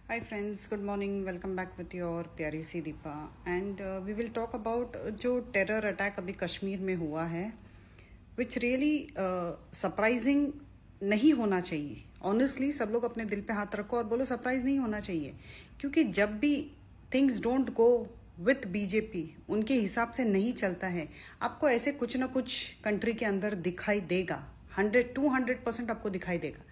Hi friends, good morning. Welcome back with your प्यारी सी Deepa and we will talk about जो terror attack अभी कश्मीर में हुआ है विच रियली सरप्राइजिंग नहीं होना चाहिए. ऑनेस्टली सब लोग अपने दिल पे हाथ रखो और बोलो सरप्राइज नहीं होना चाहिए, क्योंकि जब भी things don't go with BJP उनके हिसाब से नहीं चलता है, आपको ऐसे कुछ ना कुछ कंट्री के अंदर दिखाई देगा. 100-200% आपको दिखाई देगा.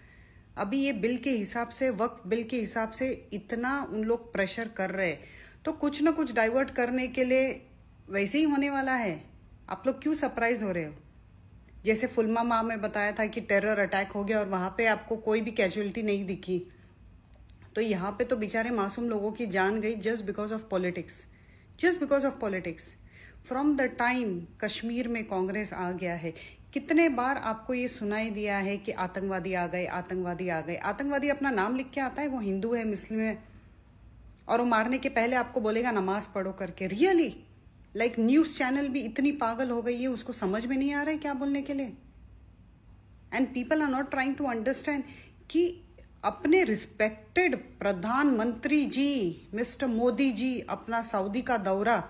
अभी ये बिल के हिसाब से, वक्फ बिल के हिसाब से इतना उन लोग प्रेशर कर रहे हैं, तो कुछ ना कुछ डाइवर्ट करने के लिए वैसे ही होने वाला है. आप लोग क्यों सरप्राइज हो रहे हो? जैसे पुलवामा में बताया था कि टेरर अटैक हो गया और वहां पे आपको कोई भी कैजुअलिटी नहीं दिखी, तो यहाँ पे तो बेचारे मासूम लोगों की जान गई just because of politics. Just because of politics. From the time Kashmir में कांग्रेस आ गया है, कितने बार आपको ये सुनाई दिया है कि आतंकवादी आ गए, आतंकवादी आ गए. आतंकवादी अपना नाम लिख के आता है, वो हिंदू है, मुस्लिम है, और वो मारने के पहले आपको बोलेगा नमाज पढ़ो करके. रियली लाइक न्यूज चैनल भी इतनी पागल हो गई है, उसको समझ में नहीं आ रहा है क्या बोलने के लिए. And people are not trying to understand कि अपने रिस्पेक्टेड प्रधानमंत्री जी मिस्टर मोदी जी अपना सऊदी का दौरा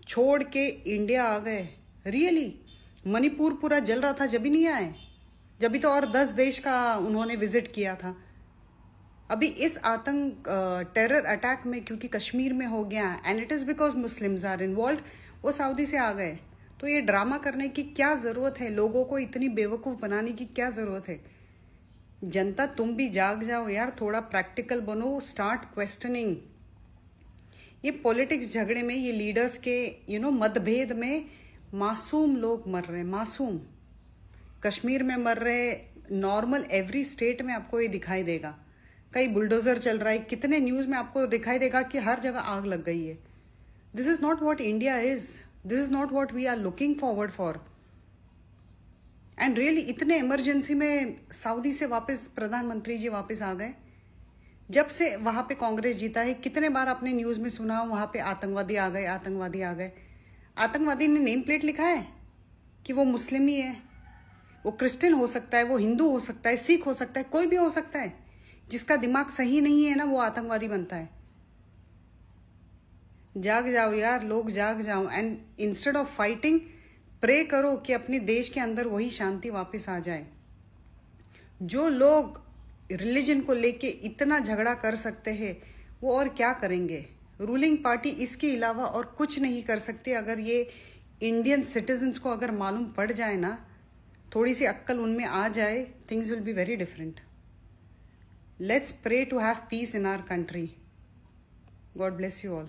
छोड़ के इंडिया आ गए. रियली मणिपुर पूरा जल रहा था जब भी नहीं आए, जब भी तो और 10 देश का उन्होंने विजिट किया था. अभी इस टेरर अटैक में क्योंकि कश्मीर में हो गया and it is because Muslims are involve, वो सऊदी से आ गए. तो ये ड्रामा करने की क्या जरूरत है? लोगों को इतनी बेवकूफ बनाने की क्या जरूरत है? जनता तुम भी जाग जाओ यार, थोड़ा प्रैक्टिकल बनो, स्टार्ट क्वेश्चनिंग. ये पॉलिटिक्स झगड़े में, ये लीडर्स के मतभेद में मासूम लोग मर रहे हैं. मासूम कश्मीर में मर रहे. नॉर्मल एवरी स्टेट में आपको ये दिखाई देगा. कई बुलडोजर चल रहा है, कितने न्यूज में आपको दिखाई देगा कि हर जगह आग लग गई है. This is not what India is. This is not what we are looking forward for. And really इतने इमरजेंसी में सऊदी से वापस प्रधानमंत्री जी वापस आ गए. जब से वहां पे कांग्रेस जीता है, कितने बार आपने न्यूज में सुना वहां पे आतंकवादी आ गए, आतंकवादी आ गए. आतंकवादी ने नेम प्लेट लिखा है कि वो मुस्लिम ही है, वो क्रिश्चियन हो सकता है, वो हिंदू हो सकता है, सिख हो सकता है, कोई भी हो सकता है. जिसका दिमाग सही नहीं है ना, वो आतंकवादी बनता है. जाग जाओ यार, लोग जाग जाओ. And instead of fighting, pray करो कि अपने देश के अंदर वही शांति वापस आ जाए. जो लोग रिलीजन को लेके इतना झगड़ा कर सकते हैं, वो और क्या करेंगे? रूलिंग पार्टी इसके अलावा और कुछ नहीं कर सकती. अगर ये इंडियन सिटीजन्स को अगर मालूम पड़ जाए ना, थोड़ी सी अक्ल उनमें आ जाए, things will be very different. Let's pray to have peace in our country. God bless you all.